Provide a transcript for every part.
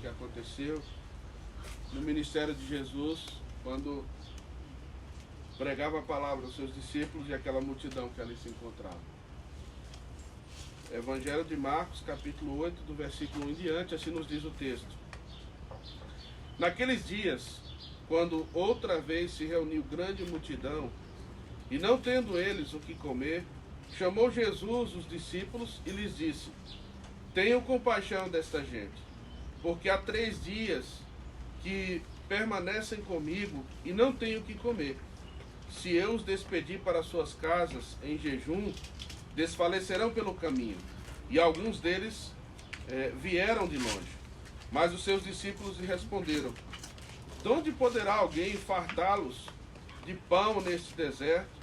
que aconteceu no ministério de Jesus, quando pregava a palavra aos seus discípulos e aquela multidão que ali se encontrava. Evangelho de Marcos, capítulo 8, do versículo 1 em diante, assim nos diz o texto. Naqueles dias, quando outra vez se reuniu grande multidão, e não tendo eles o que comer, chamou Jesus os discípulos e lhes disse: tenham compaixão desta gente, porque há 3 dias que permanecem comigo e não têm o que comer. Se eu os despedir para suas casas em jejum, desfalecerão pelo caminho. E alguns deles vieram de longe. Mas os seus discípulos lhe responderam: de onde poderá alguém fartá-los de pão neste deserto?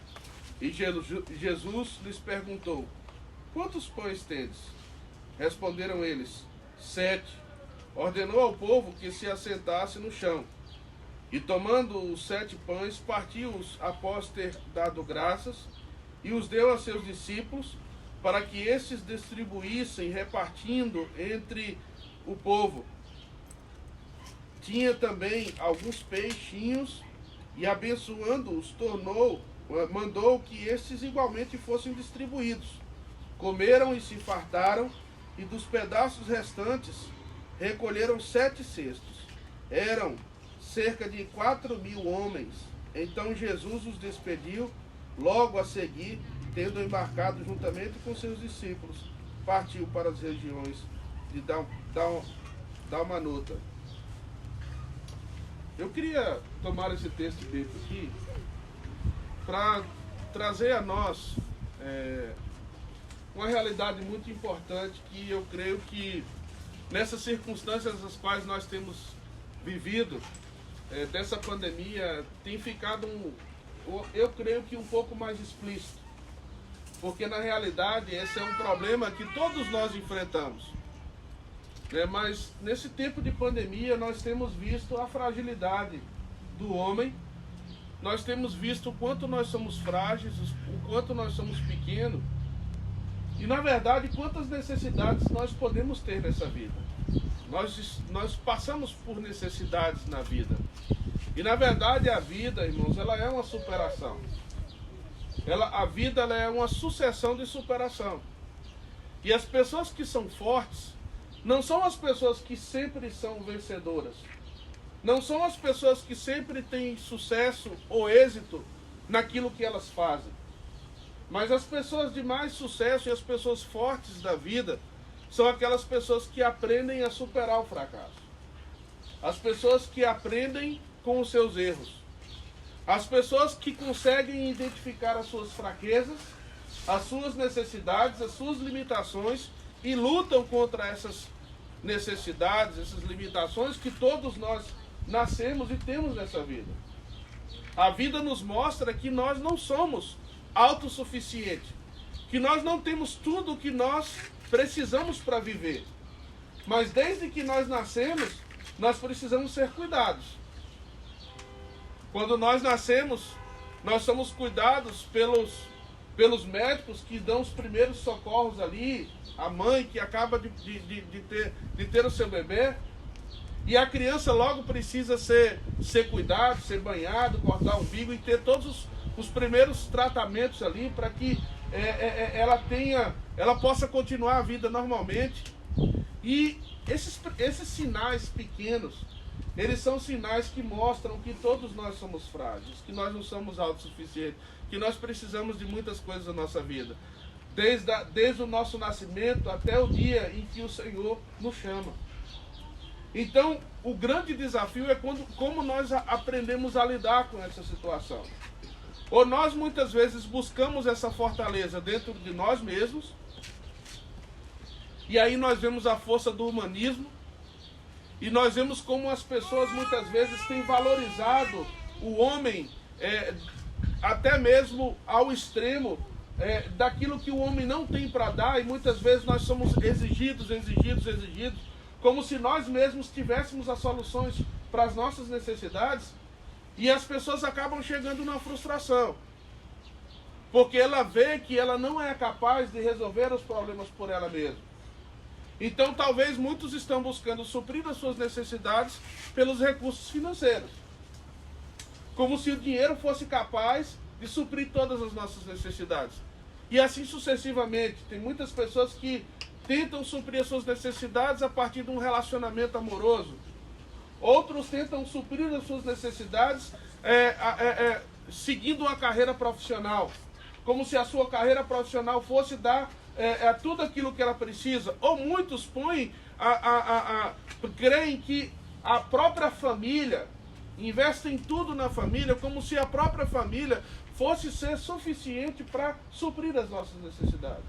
E Jesus lhes perguntou: quantos pães tendes? Responderam eles: 7. Ordenou ao povo que se assentasse no chão. E tomando os 7 pães, partiu-os após ter dado graças, e os deu a seus discípulos, para que estes distribuíssem, repartindo entre o povo. Tinha também alguns peixinhos, e abençoando-os, mandou que estes igualmente fossem distribuídos. Comeram e se fartaram, e dos pedaços restantes recolheram 7 cestos. Eram cerca de 4.000 homens. Então Jesus os despediu. Logo a seguir, tendo embarcado juntamente com seus discípulos, partiu para as regiões de Dalmanuta. Eu queria tomar esse texto bíblico aqui para trazer a nós uma realidade muito importante, que eu creio que nessas circunstâncias as quais nós temos vivido, dessa pandemia, tem ficado eu creio que um pouco mais explícito, porque na realidade esse é um problema que todos nós enfrentamos, mas nesse tempo de pandemia nós temos visto a fragilidade do homem, nós temos visto o quanto nós somos frágeis, o quanto nós somos pequenos, e na verdade quantas necessidades nós podemos ter nessa vida. Nós passamos por necessidades na vida. E na verdade a vida, irmãos, ela é uma superação. A vida ela é uma sucessão de superação. E as pessoas que são fortes não são as pessoas que sempre são vencedoras. Não são as pessoas que sempre têm sucesso ou êxito naquilo que elas fazem. Mas as pessoas de mais sucesso e as pessoas fortes da vida são aquelas pessoas que aprendem a superar o fracasso. As pessoas que aprendem com os seus erros. As pessoas que conseguem identificar as suas fraquezas, as suas necessidades, as suas limitações e lutam contra essas necessidades, essas limitações que todos nós nascemos e temos nessa vida. A vida nos mostra que nós não somos autossuficientes, que nós não temos tudo o que nós precisamos para viver. Mas desde que nós nascemos, nós precisamos ser cuidados. Quando nós nascemos, nós somos cuidados pelos médicos que dão os primeiros socorros ali, a mãe que acaba de ter o seu bebê, e a criança logo precisa ser cuidado, ser banhado, cortar o umbigo e ter todos os primeiros tratamentos ali para que ela possa continuar a vida normalmente. E esses sinais pequenos, eles são sinais que mostram que todos nós somos frágeis, que nós não somos autossuficientes, que nós precisamos de muitas coisas na nossa vida, desde o nosso nascimento até o dia em que o Senhor nos chama. Então, o grande desafio é como nós aprendemos a lidar com essa situação. Ou nós muitas vezes buscamos essa fortaleza dentro de nós mesmos, e aí nós vemos a força do humanismo, e nós vemos como as pessoas muitas vezes têm valorizado o homem, até mesmo ao extremo daquilo que o homem não tem para dar, e muitas vezes nós somos exigidos, como se nós mesmos tivéssemos as soluções para as nossas necessidades, e as pessoas acabam chegando na frustração, porque ela vê que ela não é capaz de resolver os problemas por ela mesma. Então talvez muitos estão buscando suprir as suas necessidades pelos recursos financeiros. Como se o dinheiro fosse capaz de suprir todas as nossas necessidades. E assim sucessivamente. Tem muitas pessoas que tentam suprir as suas necessidades a partir de um relacionamento amoroso. Outros tentam suprir as suas necessidades seguindo uma carreira profissional. Como se a sua carreira profissional fosse dar tudo aquilo que ela precisa. Ou muitos creem que a própria família, investem tudo na família, como se a própria família fosse ser suficiente para suprir as nossas necessidades.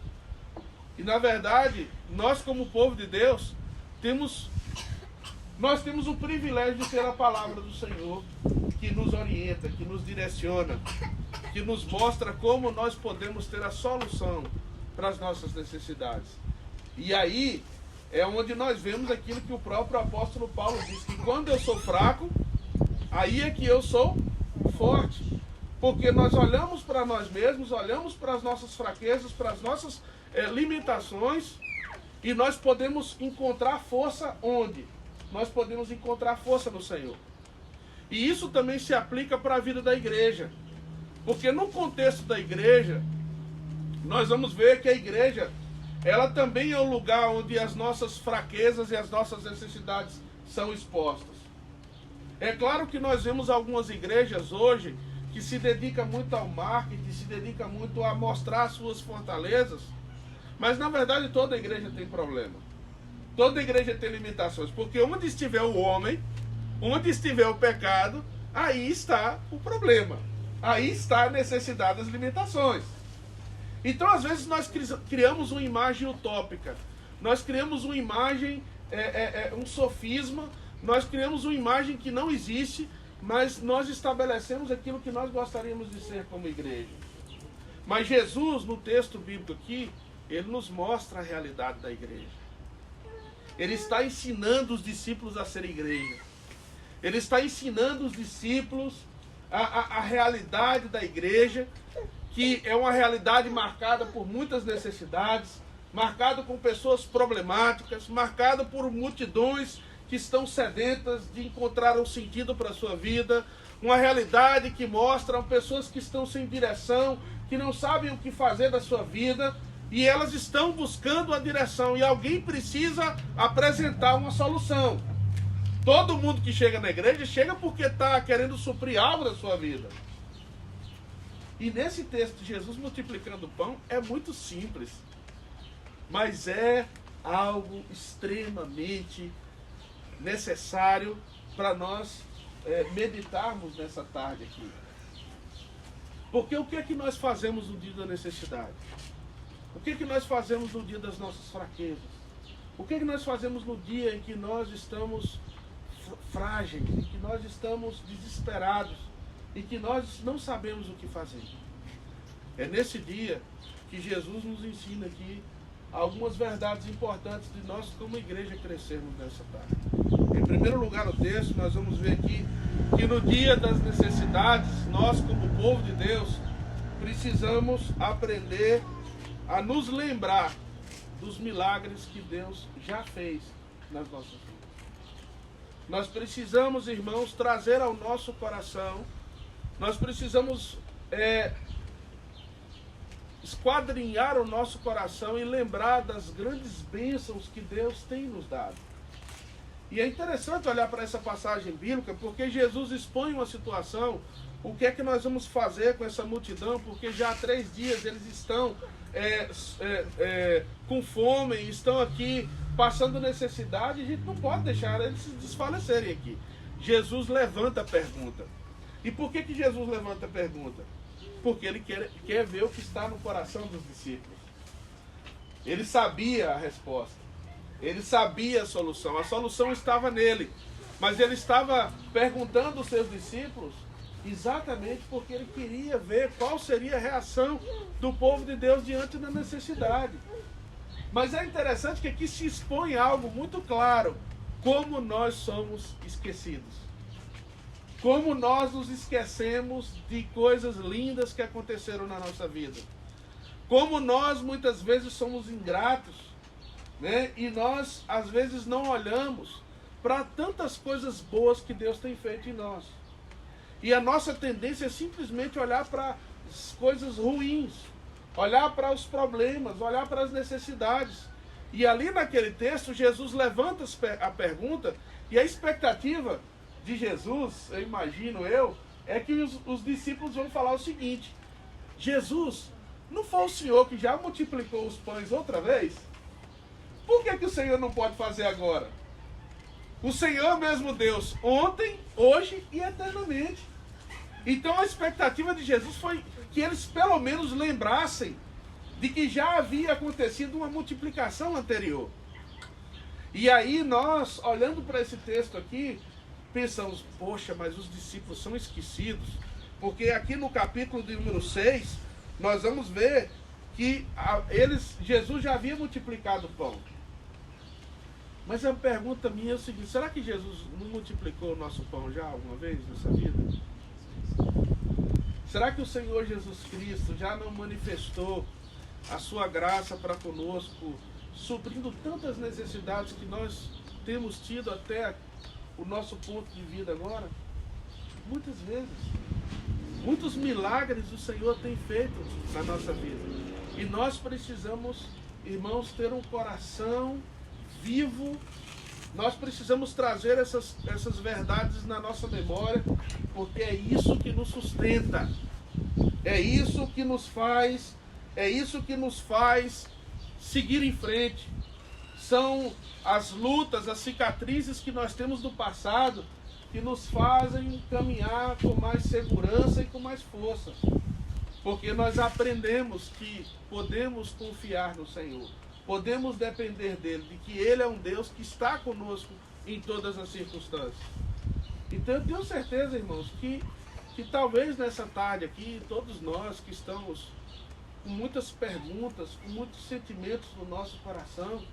E na verdade, nós como povo de Deus, nós temos o privilégio de ter a palavra do Senhor, que nos orienta, que nos direciona, que nos mostra como nós podemos ter a solução para as nossas necessidades. E aí é onde nós vemos aquilo que o próprio apóstolo Paulo diz, que quando eu sou fraco, aí é que eu sou forte. Porque nós olhamos para nós mesmos, olhamos para as nossas fraquezas, para as nossas limitações, e nós podemos encontrar força onde? Nós podemos encontrar força no Senhor. E isso também se aplica para a vida da igreja. Porque no contexto da igreja, nós vamos ver que a igreja, ela também é o lugar onde as nossas fraquezas e as nossas necessidades são expostas. É claro que nós vemos algumas igrejas hoje que se dedicam muito ao marketing, se dedicam muito a mostrar as suas fortalezas, mas na verdade toda igreja tem problema. Toda igreja tem limitações, porque onde estiver o homem, onde estiver o pecado, aí está o problema. Aí está a necessidade das limitações. Então às vezes nós criamos uma imagem utópica, nós criamos uma imagem, um sofisma, nós criamos uma imagem que não existe, mas nós estabelecemos aquilo que nós gostaríamos de ser como igreja. Mas Jesus, no texto bíblico aqui, ele nos mostra a realidade da igreja. Ele está ensinando os discípulos a ser igreja. Ele está ensinando os discípulos a realidade da igreja, que é uma realidade marcada por muitas necessidades, marcada com pessoas problemáticas, marcada por multidões que estão sedentas de encontrar um sentido para a sua vida, uma realidade que mostra pessoas que estão sem direção, que não sabem o que fazer da sua vida, e elas estão buscando a direção, e alguém precisa apresentar uma solução. Todo mundo que chega na igreja, chega porque está querendo suprir algo da sua vida. E nesse texto, Jesus multiplicando o pão é muito simples, mas é algo extremamente necessário para nós meditarmos nessa tarde aqui. Porque o que é que nós fazemos no dia da necessidade? O que é que nós fazemos no dia das nossas fraquezas? O que é que nós fazemos no dia em que nós estamos frágeis, em que nós estamos desesperados e que nós não sabemos o que fazer? É nesse dia que Jesus nos ensina aqui algumas verdades importantes de nós como igreja crescermos nessa tarde. Em primeiro lugar, no texto, nós vamos ver aqui que no dia das necessidades, nós como povo de Deus, precisamos aprender a nos lembrar dos milagres que Deus já fez nas nossas vidas. Nós precisamos, irmãos, trazer ao nosso coração, nós precisamos esquadrinhar o nosso coração e lembrar das grandes bênçãos que Deus tem nos dado. E é interessante olhar para essa passagem bíblica, porque Jesus expõe uma situação, o que é que nós vamos fazer com essa multidão, porque já há 3 dias eles estão com fome, estão aqui passando necessidade, e a gente não pode deixar eles se desfalecerem aqui. Jesus levanta a pergunta. E por que Jesus levanta a pergunta? Porque ele quer ver o que está no coração dos discípulos. Ele sabia a resposta. Ele sabia a solução estava nele. Mas ele estava perguntando aos seus discípulos exatamente porque ele queria ver qual seria a reação do povo de Deus diante da necessidade. Mas é interessante que aqui se expõe algo muito claro, como nós somos esquecidos. Como nós nos esquecemos de coisas lindas que aconteceram na nossa vida. Como nós muitas vezes somos ingratos né? E nós, às vezes, não olhamos para tantas coisas boas que Deus tem feito em nós. E a nossa tendência é simplesmente olhar para as coisas ruins, olhar para os problemas, olhar para as necessidades. E ali naquele texto, Jesus levanta a pergunta, e a expectativa de Jesus, eu imagino é que os discípulos vão falar o seguinte: Jesus, não foi o Senhor que já multiplicou os pães outra vez? Por que o Senhor não pode fazer agora? O Senhor mesmo Deus, ontem, hoje e eternamente. Então a expectativa de Jesus foi que eles pelo menos lembrassem de que já havia acontecido uma multiplicação anterior. E aí nós, olhando para esse texto aqui, pensamos, poxa, mas os discípulos são esquecidos. Porque aqui no capítulo de número 6, nós vamos ver que Jesus já havia multiplicado o pão. Mas a pergunta minha é o seguinte: será que Jesus não multiplicou o nosso pão já alguma vez nessa vida? Será que o Senhor Jesus Cristo já não manifestou a sua graça para conosco, suprindo tantas necessidades que nós temos tido até o nosso ponto de vida agora? Muitas vezes. Muitos milagres o Senhor tem feito na nossa vida. E nós precisamos, irmãos, ter um coração vivo. Nós precisamos trazer essas verdades na nossa memória, porque é isso que nos sustenta, é isso que nos faz seguir em frente. São as lutas, as cicatrizes que nós temos do passado que nos fazem caminhar com mais segurança e com mais força, porque nós aprendemos que podemos confiar no Senhor. Podemos depender dele, de que ele é um Deus que está conosco em todas as circunstâncias. Então eu tenho certeza, irmãos, que talvez nessa tarde aqui, todos nós que estamos com muitas perguntas, com muitos sentimentos no nosso coração,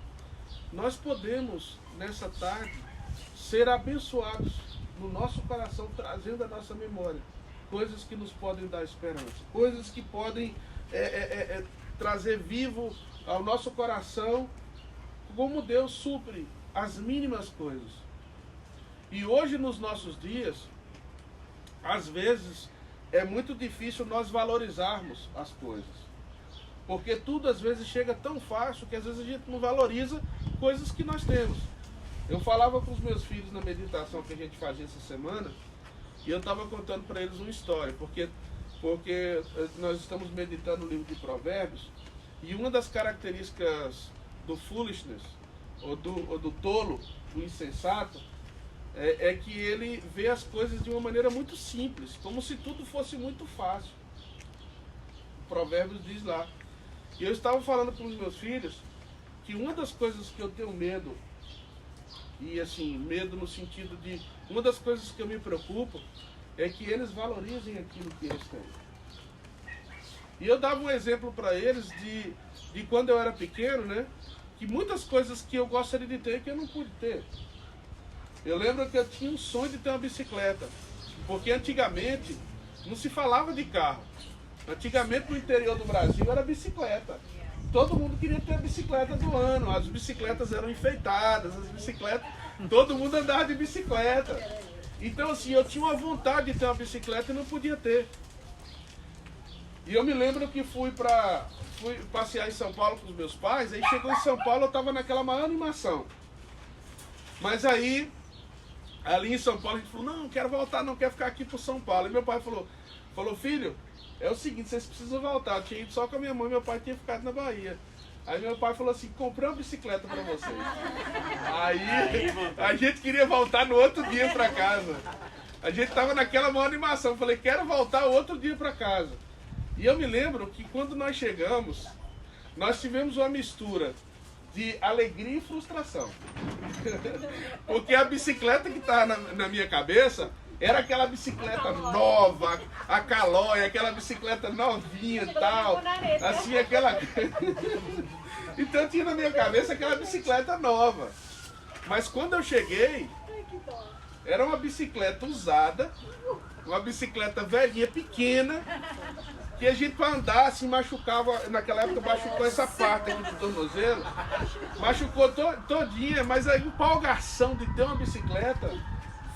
nós podemos, nessa tarde, ser abençoados no nosso coração, trazendo à nossa memória coisas que nos podem dar esperança, coisas que podem trazer vivo ao nosso coração como Deus supre as mínimas coisas. E hoje, nos nossos dias, às vezes é muito difícil nós valorizarmos as coisas, porque tudo às vezes chega tão fácil que às vezes a gente não valoriza coisas que nós temos. Eu falava com os meus filhos na meditação que a gente fazia essa semana, e eu estava contando para eles uma história, porque nós estamos meditando no livro de Provérbios. E uma das características do foolishness, ou do tolo, do insensato, é que ele vê as coisas de uma maneira muito simples, como se tudo fosse muito fácil. O Provérbios diz lá. E eu estava falando com os meus filhos que uma das coisas que eu tenho medo, e assim, medo no sentido de, uma das coisas que eu me preocupo, é que eles valorizem aquilo que eles têm. E eu dava um exemplo para eles de quando eu era pequeno, né? Que muitas coisas que eu gostaria de ter que eu não pude ter. Eu lembro que eu tinha um sonho de ter uma bicicleta, porque antigamente não se falava de carro. Antigamente no interior do Brasil era bicicleta. Todo mundo queria ter a bicicleta do ano. As bicicletas eram enfeitadas, todo mundo andava de bicicleta. Então assim, eu tinha uma vontade de ter uma bicicleta e não podia ter. E eu me lembro que fui passear em São Paulo com os meus pais, aí chegou em São Paulo, eu estava naquela maior animação. Mas aí, ali em São Paulo, a gente falou, não quero voltar, não quero ficar aqui por São Paulo. E meu pai falou, filho, é o seguinte, vocês precisam voltar. Eu tinha ido só com a minha mãe, meu pai tinha ficado na Bahia. Aí meu pai falou assim, comprei uma bicicleta para vocês. Aí a gente queria voltar no outro dia para casa. A gente estava naquela maior animação, eu falei, quero voltar outro dia para casa. E eu me lembro que quando nós chegamos, nós tivemos uma mistura de alegria e frustração. Porque a bicicleta que estava na minha cabeça era aquela bicicleta nova, a Calói, aquela bicicleta novinha e tal. Assim, aquela... Então tinha na minha cabeça aquela bicicleta nova. Mas quando eu cheguei, era uma bicicleta usada, uma bicicleta velhinha, pequena, que a gente para andar se machucava, naquela época machucou essa parte aqui do tornozelo, machucou todinha, mas a empolgação de ter uma bicicleta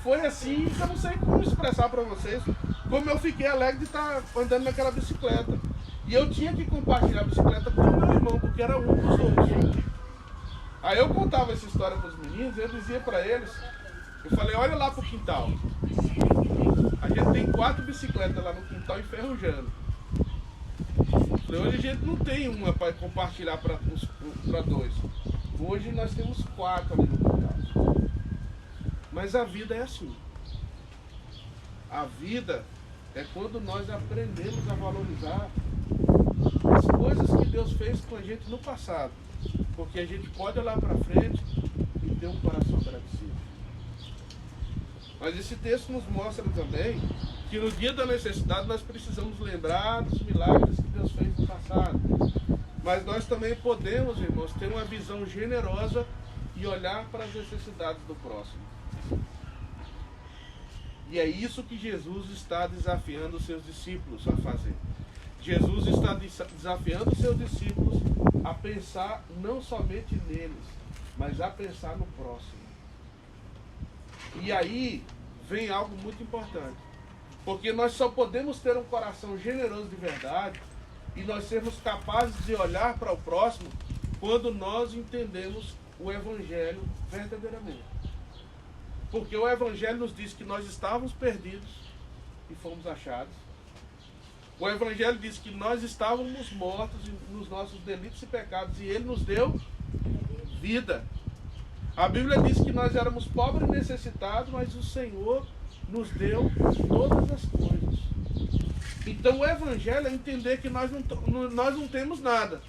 foi assim que eu não sei como expressar para vocês, como eu fiquei alegre de estar andando naquela bicicleta. E eu tinha que compartilhar a bicicleta com o meu irmão, porque era um dos outros. Aí eu contava essa história para os meninos, eu dizia para eles, eu falei, olha lá pro quintal. A gente tem 4 bicicletas lá no quintal enferrujando. Falei, hoje a gente não tem uma para compartilhar para 2. Hoje nós temos 4 ali no quintal. Mas a vida é assim. A vida é quando nós aprendemos a valorizar as coisas que Deus fez com a gente no passado. Porque a gente pode olhar para frente e ter um coração agradecido. Mas esse texto nos mostra também que no dia da necessidade nós precisamos lembrar dos milagres que Deus fez no passado. Mas nós também podemos, irmãos, ter uma visão generosa e olhar para as necessidades do próximo. E é isso que Jesus está desafiando os seus discípulos a fazer. Jesus está desafiando os seus discípulos a pensar não somente neles, mas a pensar no próximo. E aí vem algo muito importante. Porque nós só podemos ter um coração generoso de verdade e nós sermos capazes de olhar para o próximo quando nós entendemos o Evangelho verdadeiramente. Porque o Evangelho nos diz que nós estávamos perdidos e fomos achados. O Evangelho diz que nós estávamos mortos nos nossos delitos e pecados e Ele nos deu vida. A Bíblia diz que nós éramos pobres e necessitados, mas o Senhor nos deu todas as coisas. Então o Evangelho é entender que nós não temos nada.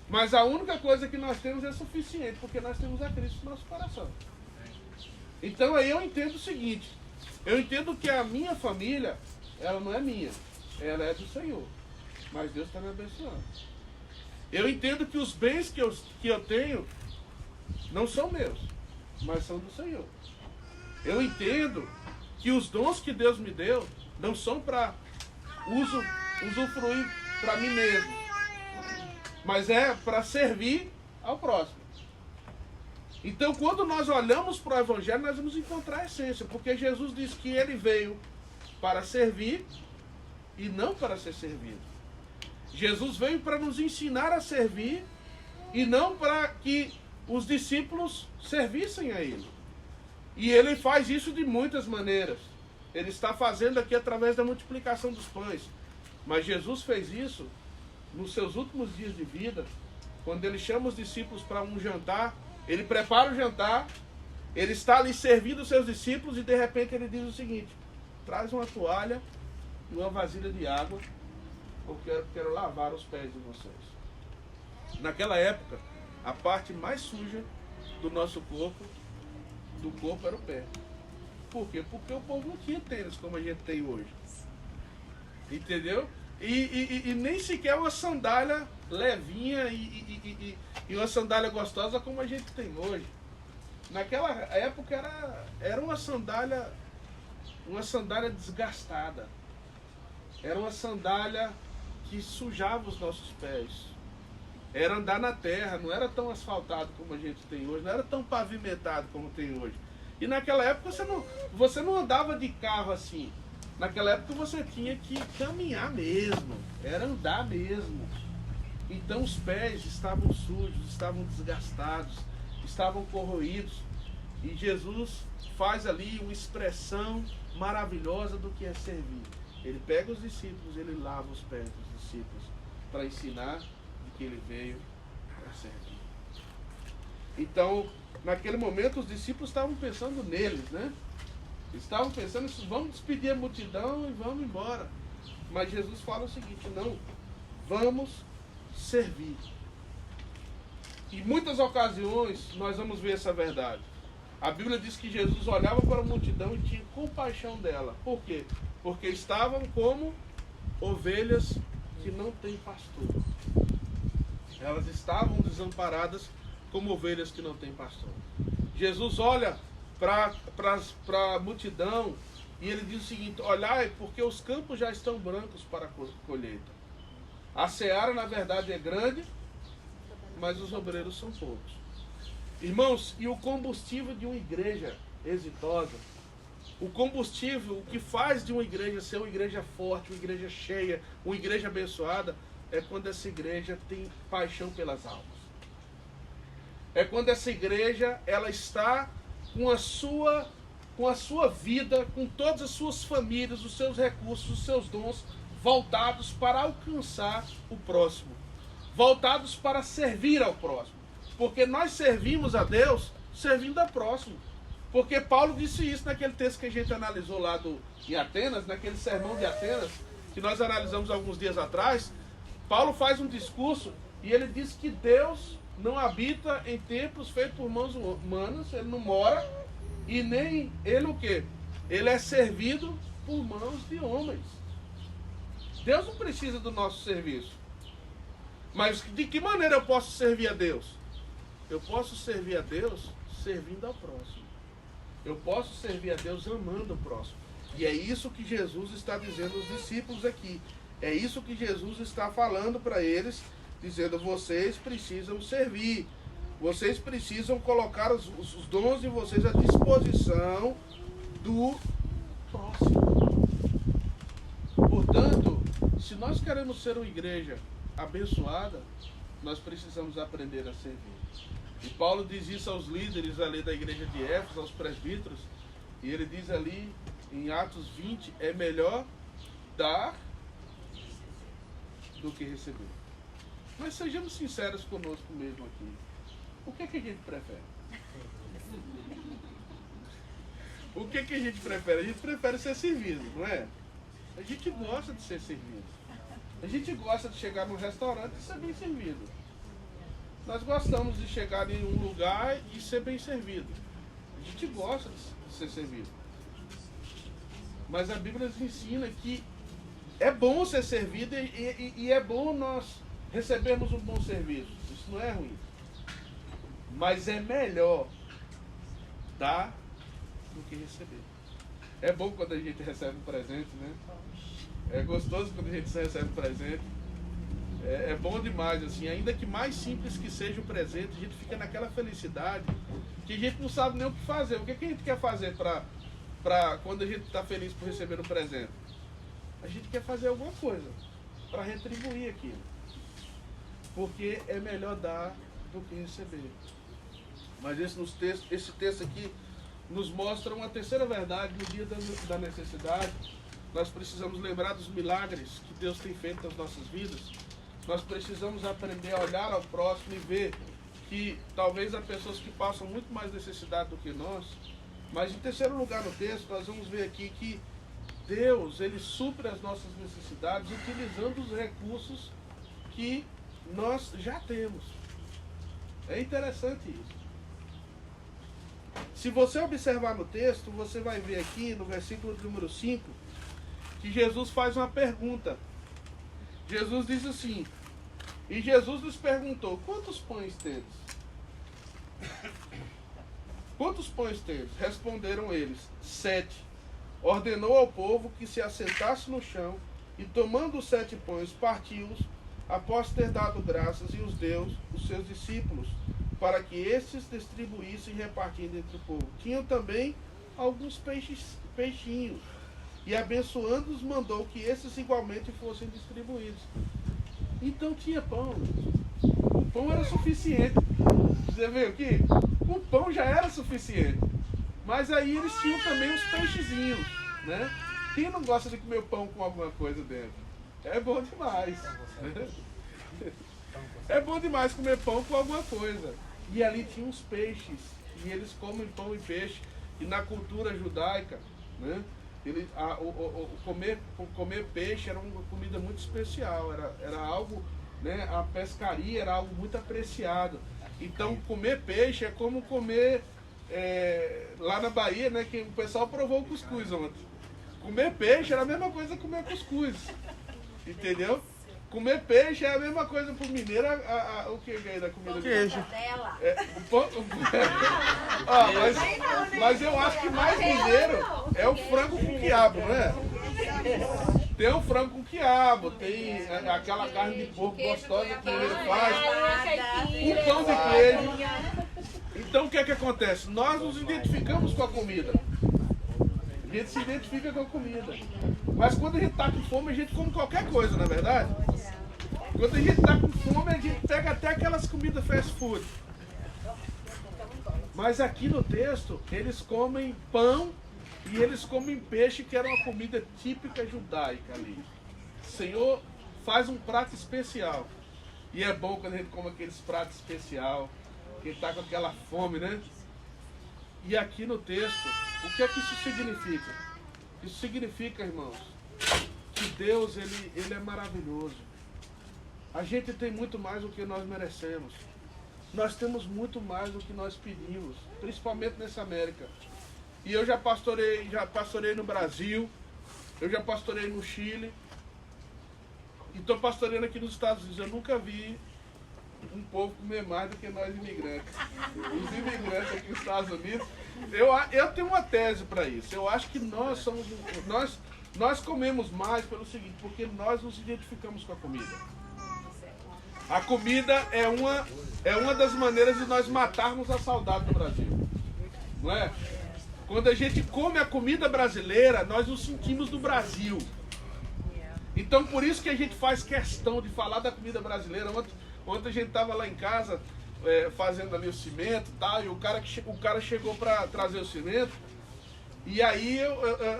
Mas a única coisa que nós temos é suficiente, porque nós temos a Cristo no nosso coração. Então aí eu entendo o seguinte, eu entendo que a minha família, ela não é minha, ela é do Senhor, mas Deus está me abençoando. Eu entendo que os bens que eu tenho não são meus, mas são do Senhor. Eu entendo que os dons que Deus me deu não são para usufruir para mim mesmo, mas é para servir ao próximo. Então, quando nós olhamos para o Evangelho, nós vamos encontrar a essência, porque Jesus disse que Ele veio para servir e não para ser servido. Jesus veio para nos ensinar a servir e não para que os discípulos servissem a Ele. E Ele faz isso de muitas maneiras. Ele está fazendo aqui através da multiplicação dos pães. Mas Jesus fez isso nos seus últimos dias de vida, quando Ele chama os discípulos para um jantar. Ele prepara o jantar, ele está ali servindo os seus discípulos e de repente ele diz o seguinte: traz uma toalha e uma vasilha de água, porque eu quero lavar os pés de vocês. Naquela época, a parte mais suja do nosso corpo, era o pé. Por quê? Porque o povo não tinha tênis como a gente tem hoje. Entendeu? E nem sequer uma sandália levinha e uma sandália gostosa como a gente tem hoje. Naquela época era uma sandália desgastada. Era uma sandália que sujava os nossos pés. Era andar na terra, não era tão asfaltado como a gente tem hoje, não era tão pavimentado como tem hoje. E naquela época você não andava de carro assim. Naquela época você tinha que caminhar mesmo, era andar mesmo. Então os pés estavam sujos, estavam desgastados, estavam corroídos. E Jesus faz ali uma expressão maravilhosa do que é servir. Ele pega os discípulos, ele lava os pés dos discípulos para ensinar de que ele veio para servir. Então, naquele momento os discípulos estavam pensando neles, né? Estavam pensando, vamos despedir a multidão e vamos embora. Mas Jesus fala o seguinte: não, vamos servir. Em muitas ocasiões nós vamos ver essa verdade. A Bíblia diz que Jesus olhava para a multidão e tinha compaixão dela. Por quê? Porque estavam como ovelhas que não têm pastor. Elas estavam desamparadas como ovelhas que não têm pastor. Jesus olha para a multidão E ele diz o seguinte: olhai, porque os campos já estão brancos para a colheita. A seara, na verdade, é grande, mas os obreiros são poucos. Irmãos, e o combustível de uma igreja exitosa, o combustível, o que faz de uma igreja ser uma igreja forte, uma igreja cheia, uma igreja abençoada, é quando essa igreja tem paixão pelas almas. É quando essa igreja, ela está com a sua vida, com todas as suas famílias, os seus recursos, os seus dons, voltados para alcançar o próximo, voltados para servir ao próximo. Porque nós servimos a Deus servindo ao próximo. Porque Paulo disse isso naquele texto que a gente analisou lá em Atenas, naquele sermão de Atenas, que nós analisamos alguns dias atrás. Paulo faz um discurso e ele diz que Deus não habita em templos feitos por mãos humanas, ele não mora, e nem ele o quê? Ele é servido por mãos de homens. Deus não precisa do nosso serviço. Mas de que maneira eu posso servir a Deus? Eu posso servir a Deus servindo ao próximo. Eu posso servir a Deus amando o próximo. E é isso que Jesus está dizendo aos discípulos aqui. É isso que Jesus está falando para eles, dizendo: vocês precisam servir. Vocês precisam colocar os dons de vocês à disposição do próximo. Portanto, se nós queremos ser uma igreja abençoada, nós precisamos aprender a servir. E Paulo diz isso aos líderes ali da igreja de Éfeso, aos presbíteros, e ele diz ali em Atos 20, é melhor dar do que receber. Mas sejamos sinceros conosco mesmo aqui. O que é que a gente prefere? O que é que a gente prefere? A gente prefere ser servido, não é? A gente gosta de ser servido. A gente gosta de chegar num restaurante e ser bem servido. Nós gostamos de chegar em um lugar e ser bem servido. A gente gosta de ser servido. Mas a Bíblia nos ensina que é bom ser servido e é bom nós recebermos um bom serviço. Isso não é ruim. Mas é melhor dar do que receber. É bom quando a gente recebe um presente, né? É gostoso quando a gente recebe um presente. É bom demais, assim. Ainda que mais simples que seja o presente, a gente fica naquela felicidade que a gente não sabe nem o que fazer. O que a gente quer fazer para quando a gente está feliz por receber um presente? A gente quer fazer alguma coisa para retribuir aquilo. Porque é melhor dar do que receber. Mas esse texto aqui nos mostra uma terceira verdade. No dia da necessidade, nós precisamos lembrar dos milagres que Deus tem feito nas nossas vidas. Nós precisamos aprender a olhar ao próximo e ver que talvez há pessoas que passam muito mais necessidade do que nós. Mas em terceiro lugar no texto, nós vamos ver aqui que Deus, Ele supre as nossas necessidades utilizando os recursos que nós já temos. É interessante isso. Se você observar no texto, você vai ver aqui no versículo número 5, que Jesus faz uma pergunta. Jesus diz assim: e Jesus lhes perguntou: quantos pães tendes? Quantos pães tendes? Responderam eles: 7. Ordenou ao povo que se assentasse no chão, e tomando os 7 pães, partiu-os, após ter dado graças, e os deu os seus discípulos, para que estes distribuíssem, repartindo entre o povo. Tinham também alguns peixinhos, e abençoando-os, mandou que esses igualmente fossem distribuídos. Então tinha pão. O pão era suficiente. Você viu aqui? O pão já era suficiente. Mas aí eles tinham também os peixezinhos, né? Quem não gosta de comer pão com alguma coisa dentro? É bom demais. É bom demais comer pão com alguma coisa. E ali tinha os peixes. E eles comem pão e peixe. E na cultura judaica, né? Comer peixe era uma comida muito especial. Era algo, né? A pescaria era algo muito apreciado. Então comer peixe é como comer lá na Bahia, né? Que o pessoal provou o cuscuz ontem. Comer peixe era a mesma coisa que comer cuscuz. Entendeu? Comer peixe é a mesma coisa pro mineiro, o que é da comida? Queijo. Mas eu acho que mais mineiro é o frango com quiabo, não é? Tem o frango com quiabo, tem aquela carne de porco gostosa que o mineiro faz, o pão de queijo. Então o que é que acontece? Nós nos identificamos com a comida. A gente se identifica com a comida. Mas quando a gente está com fome, a gente come qualquer coisa, não é verdade? Quando a gente está com fome, a gente pega até aquelas comidas fast food. Mas aqui no texto, eles comem pão e eles comem peixe, que era uma comida típica judaica ali. O Senhor faz um prato especial. E é bom quando a gente come aqueles pratos especial, que está com aquela fome, né? E aqui no texto, o que é que isso significa? Isso significa, irmãos, que Deus, ele é maravilhoso. A gente tem muito mais do que nós merecemos. Nós temos muito mais do que nós pedimos, principalmente nessa América. E eu já pastorei no Brasil, eu já pastorei no Chile, e estou pastoreando aqui nos Estados Unidos. Eu nunca vi um povo comer mais do que nós imigrantes. Os imigrantes aqui nos Estados Unidos, eu tenho uma tese para isso. Eu acho que nós comemos mais pelo seguinte, porque nós nos identificamos com a comida. A comida é uma das maneiras de nós matarmos a saudade do Brasil. Não é? Quando a gente come a comida brasileira, nós nos sentimos do Brasil. Então por isso que a gente faz questão de falar da comida brasileira. Ontem a gente estava lá em casa fazendo ali o cimento e tal, e o cara chegou para trazer o cimento. E aí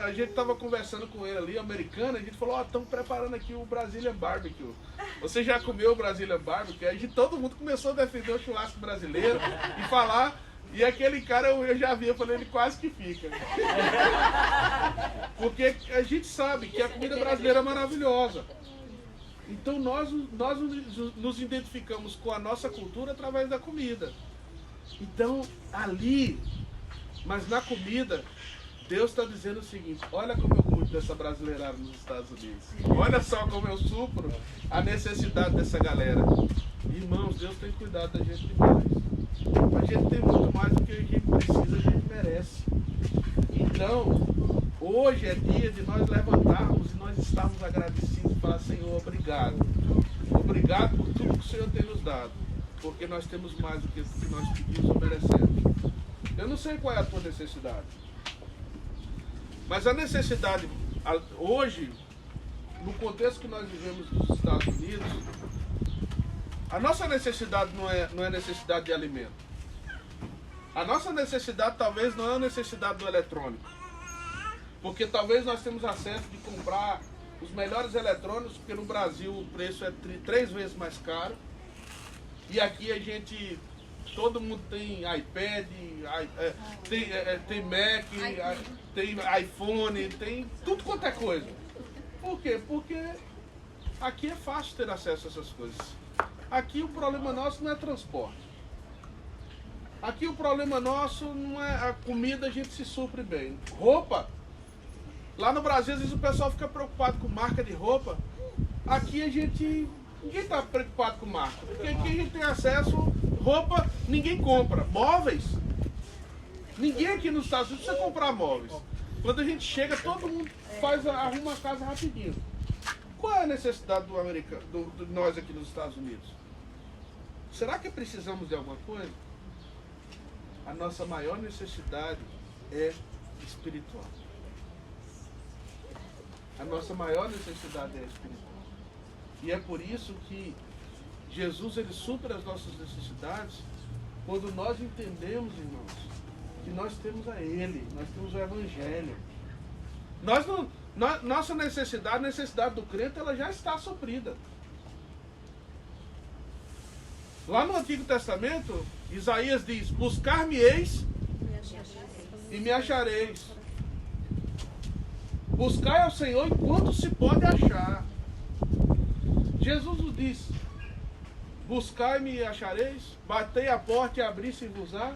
a gente estava conversando com ele ali, americano, a gente falou, estamos preparando aqui o Brazilian Barbecue. Você já comeu o Brazilian Barbecue? Aí todo mundo começou a defender o churrasco brasileiro e falar, e aquele cara eu já vi, eu falei, ele quase que fica. Porque a gente sabe que a comida brasileira é maravilhosa. Então nós nos identificamos com a nossa cultura através da comida. Então ali, mas na comida, Deus está dizendo o seguinte, olha como eu cuido dessa brasileirada nos Estados Unidos. Olha só como eu supro a necessidade dessa galera. Irmãos, Deus tem cuidado da gente demais. A gente tem muito mais do que a gente precisa, a gente merece. Então, hoje é dia de nós levantarmos e nós estarmos agradecidos e falar, Senhor, obrigado. Obrigado por tudo que o Senhor tem nos dado. Porque nós temos mais do que nós pedimos ou merecemos. Eu não sei qual é a tua necessidade. Mas a necessidade, hoje, no contexto que nós vivemos nos Estados Unidos, a nossa necessidade não é necessidade de alimento. A nossa necessidade talvez não é a necessidade do eletrônico. Porque talvez nós temos acesso de comprar os melhores eletrônicos, porque no Brasil o preço é 3 vezes mais caro. E aqui todo mundo tem iPad, tem Mac, tem iPhone, tem tudo quanto é coisa. Por quê? Porque aqui é fácil ter acesso a essas coisas. Aqui o problema nosso não é transporte. Aqui o problema nosso não é a comida, a gente se supre bem. Roupa. Lá no Brasil, às vezes o pessoal fica preocupado com marca de roupa. Aqui ninguém está preocupado com marca. Porque aqui a gente tem acesso, roupa, ninguém compra. Móveis. Ninguém aqui nos Estados Unidos precisa comprar móveis. Quando a gente chega, todo mundo arruma a casa rapidinho. Qual é a necessidade do americano, de nós aqui nos Estados Unidos? Será que precisamos de alguma coisa? A nossa maior necessidade é espiritual. A nossa maior necessidade é espiritual. E é por isso que Jesus, ele supre as nossas necessidades quando nós entendemos, irmãos, que nós temos a Ele, nós temos o Evangelho. Nossa necessidade, a necessidade do crente, ela já está suprida. Lá no Antigo Testamento, Isaías diz, buscar-me-eis e me achareis. Buscai ao Senhor enquanto se pode achar. Jesus nos diz, buscai-me e achareis, batei a porta e abri-se-vos-á.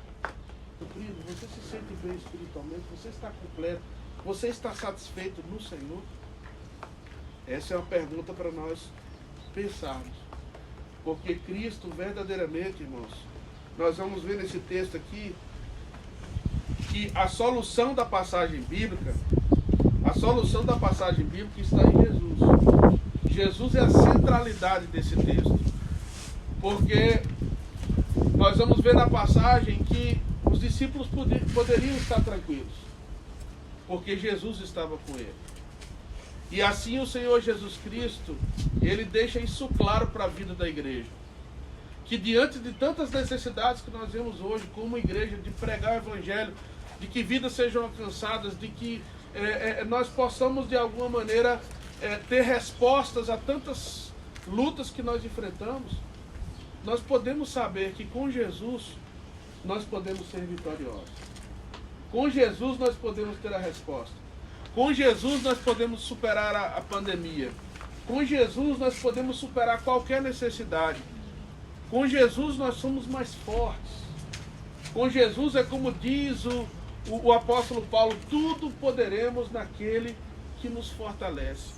Meu querido, você se sente bem espiritualmente, você está completo, você está satisfeito no Senhor? Essa é uma pergunta para nós pensarmos. Porque Cristo verdadeiramente, irmãos, nós vamos ver nesse texto aqui, que a solução da passagem bíblica está em Jesus. Jesus é a centralidade desse texto. Porque nós vamos ver na passagem que os discípulos poderiam estar tranquilos, porque Jesus estava com ele. E assim o Senhor Jesus Cristo, ele deixa isso claro para a vida da igreja. Que diante de tantas necessidades que nós vemos hoje, como igreja, de pregar o Evangelho, de que vidas sejam alcançadas, de que nós possamos de alguma maneira ter respostas a tantas lutas que nós enfrentamos, nós podemos saber que com Jesus nós podemos ser vitoriosos. Com Jesus nós podemos ter a resposta. Com Jesus nós podemos superar a pandemia. Com Jesus nós podemos superar qualquer necessidade. Com Jesus nós somos mais fortes. Com Jesus é como diz o apóstolo Paulo, tudo poderemos naquele que nos fortalece.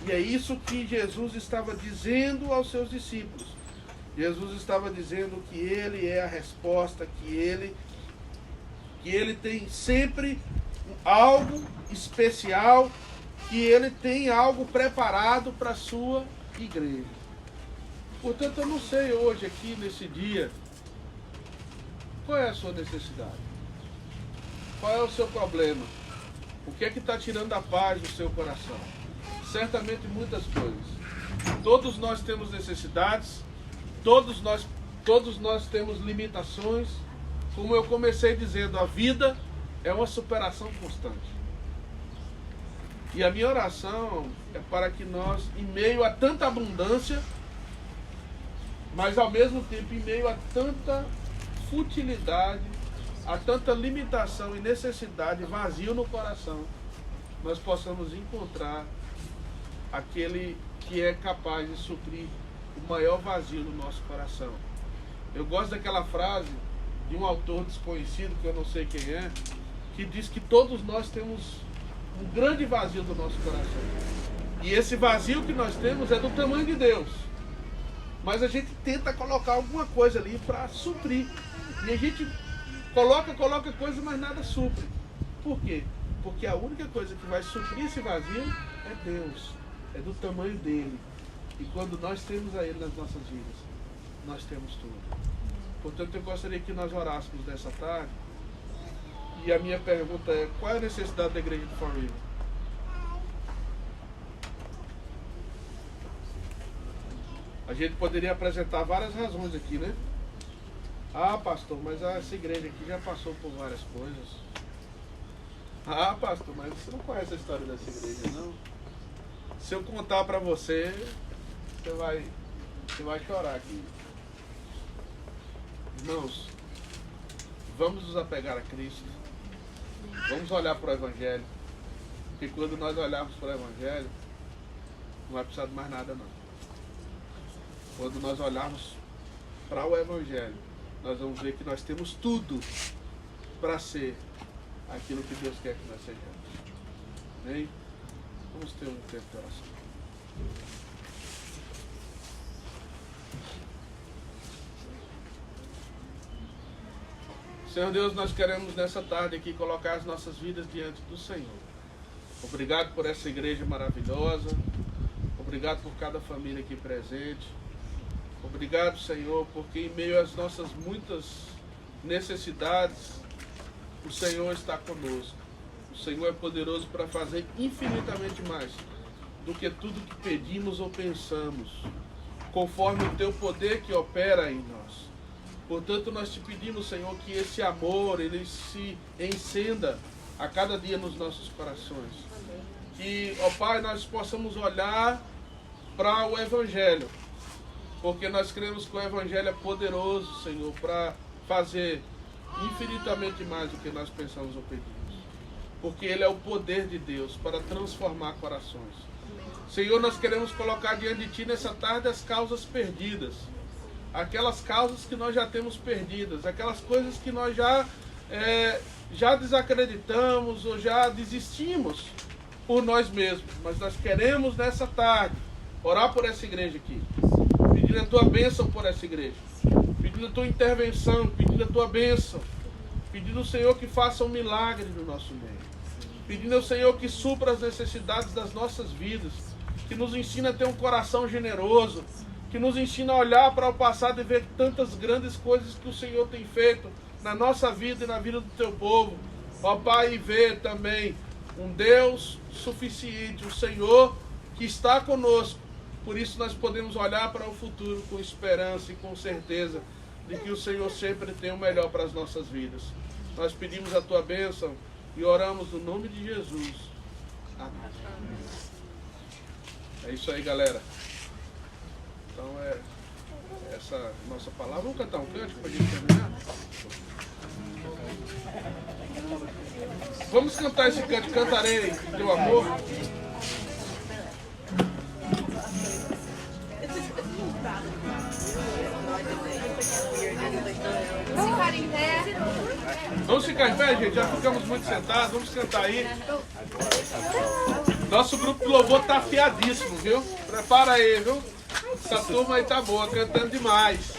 E é isso que Jesus estava dizendo aos seus discípulos. Jesus estava dizendo que ele é a resposta, que ele tem sempre algo especial, que ele tem algo preparado para a sua igreja. Portanto, eu não sei hoje aqui nesse dia qual é a sua necessidade, qual é o seu problema, o que é que está tirando a paz do seu coração. Certamente muitas coisas. Todos nós temos necessidades, todos nós temos limitações. Como eu comecei dizendo, a vida é uma superação constante. E a minha oração é para que nós, em meio a tanta abundância, mas ao mesmo tempo em meio a tanta futilidade, a tanta limitação e necessidade, vazio no coração, nós possamos encontrar aquele que é capaz de suprir o maior vazio no nosso coração. Eu gosto daquela frase de um autor desconhecido, que eu não sei quem é, que diz que todos nós temos um grande vazio do nosso coração. E esse vazio que nós temos é do tamanho de Deus. Mas a gente tenta colocar alguma coisa ali para suprir. E a gente coloca coisa, mas nada supre. Por quê? Porque a única coisa que vai suprir esse vazio é Deus. É do tamanho dele. E quando nós temos a ele nas nossas vidas, nós temos tudo. Portanto, eu gostaria que nós orássemos nessa tarde. E a minha pergunta é, qual é a necessidade da igreja de Fall River? A gente poderia apresentar várias razões aqui, né? Ah, pastor, mas essa igreja aqui já passou por várias coisas. Ah, pastor, mas você não conhece a história dessa igreja, não? Se eu contar para você, você vai chorar aqui. Irmãos, vamos nos apegar a Cristo. Vamos olhar para o Evangelho. Porque quando nós olharmos para o Evangelho, não vai precisar de mais nada, não. Quando nós olharmos para o Evangelho, nós vamos ver que nós temos tudo para ser aquilo que Deus quer que nós sejamos. Amém? Vamos ter um tempo de oração. Senhor Deus, nós queremos nessa tarde aqui colocar as nossas vidas diante do Senhor. Obrigado por essa igreja maravilhosa. Obrigado por cada família aqui presente. Obrigado, Senhor, porque em meio às nossas muitas necessidades, o Senhor está conosco. O Senhor é poderoso para fazer infinitamente mais do que tudo que pedimos ou pensamos, conforme o Teu poder que opera em nós. Portanto, nós te pedimos, Senhor, que esse amor, ele se encenda a cada dia nos nossos corações. Que, ó Pai, nós possamos olhar para o Evangelho, porque nós cremos que o Evangelho é poderoso, Senhor, para fazer infinitamente mais do que nós pensamos ou pedimos. Porque Ele é o poder de Deus para transformar corações. Senhor, nós queremos colocar diante de Ti nessa tarde as causas perdidas. Aquelas causas que nós já temos perdidas, aquelas coisas que nós já desacreditamos ou já desistimos por nós mesmos. Mas nós queremos nessa tarde orar por essa igreja aqui, pedindo a tua bênção por essa igreja, pedindo a tua intervenção, pedindo a tua bênção, pedindo ao Senhor que faça um milagre no nosso meio, pedindo ao Senhor que supra as necessidades das nossas vidas, que nos ensina a ter um coração generoso, que nos ensina a olhar para o passado e ver tantas grandes coisas que o Senhor tem feito na nossa vida e na vida do teu povo. Ó Pai, e ver também um Deus suficiente, um Senhor que está conosco. Por isso nós podemos olhar para o futuro com esperança e com certeza de que o Senhor sempre tem o melhor para as nossas vidas. Nós pedimos a tua bênção e oramos no nome de Jesus. Amém. É isso aí, galera. Então é essa nossa palavra. Vamos cantar um cântico para a gente terminar? Vamos cantar esse cântico, Cantarei Teu Amor. Vamos ficar em pé, gente? Já ficamos muito sentados. Vamos cantar aí. Nosso grupo de louvor tá afiadíssimo, viu? Prepara aí, viu? Essa turma aí tá boa, cantando demais.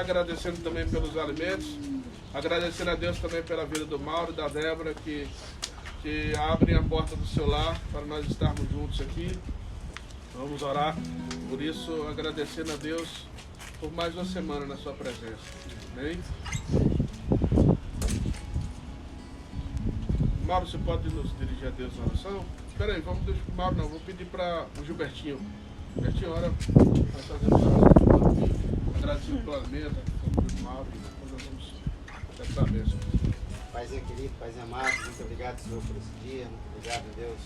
Agradecendo também pelos alimentos, agradecendo a Deus também pela vida do Mauro e da Débora que abrem a porta do seu lar para nós estarmos juntos aqui. Vamos orar por isso, agradecendo a Deus por mais uma semana na sua presença. Amém? Mauro, você pode nos dirigir a Deus na oração? Espera aí, vamos deixar o Mauro, não, vou pedir para o Gilbertinho. Gilbertinho, ora, nós fazemos a oração. Agradecido pelo alimento, pelo Mauro, e depois nós vamos prestar a bênção. Paizinho querido, Paizinho amado, muito obrigado, Senhor, por esse dia. Muito obrigado, Deus,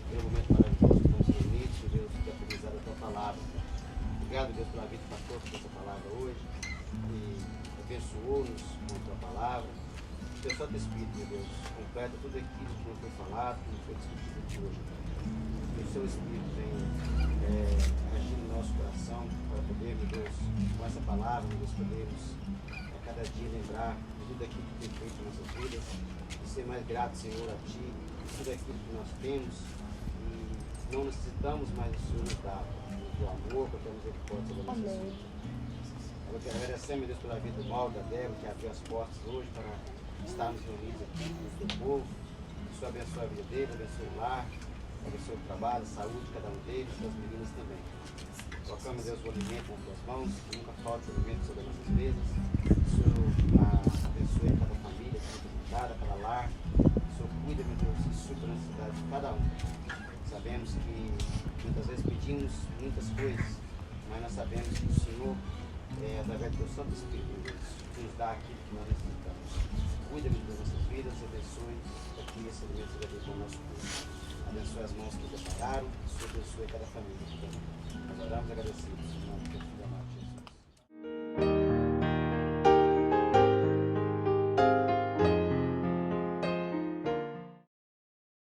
pelo momento maravilhoso que estamos reunidos, Deus, por ter utilizado a tua palavra. Obrigado, Deus, pela vida do pastor, por essa palavra hoje. E abençoou-nos com a tua palavra. Teu Santo Espírito, meu Deus, completa tudo aquilo que não foi falado, que não foi discutido aqui hoje. Que o seu Espírito vem agir no nosso coração para poder, meu Deus, com essa palavra, meu Deus, podermos a cada dia lembrar de tudo aquilo que tem feito em nossas vidas e ser mais grato, Senhor, a Ti, de tudo aquilo que nós temos e não necessitamos, mas o Senhor nos dá, o teu amor, com a tua misericórdia sobre nossas vidas. Eu quero agradecer, meu Deus, pela vida do Mauro, da Débora, que abriu as portas hoje para estarmos reunidos aqui com o teu povo. Que o Senhor abençoe a vida dele, abençoe o lar, abençoe o trabalho, a saúde de cada um deles, das meninas também. Colocamos, Deus, o alimento nas tuas mãos, que nunca falte o alimento sobre as nossas mesas. Que o Senhor abençoe cada família, cada cada lar. Que o Senhor cuida, meu Deus, e supra a necessidade de cada um. Sabemos que muitas vezes pedimos muitas coisas, mas nós sabemos que o Senhor, através do teu Santo Espírito, meu Deus, nos dá aquilo que nós necessitamos. Cuida-me das nossas vidas, abençoe aqui esse alimento seja bem com o nosso povo. Abençoe as mãos que prepararam, que o Senhor abençoe cada família. Nós oramos agradecidos, em nome de Jesus.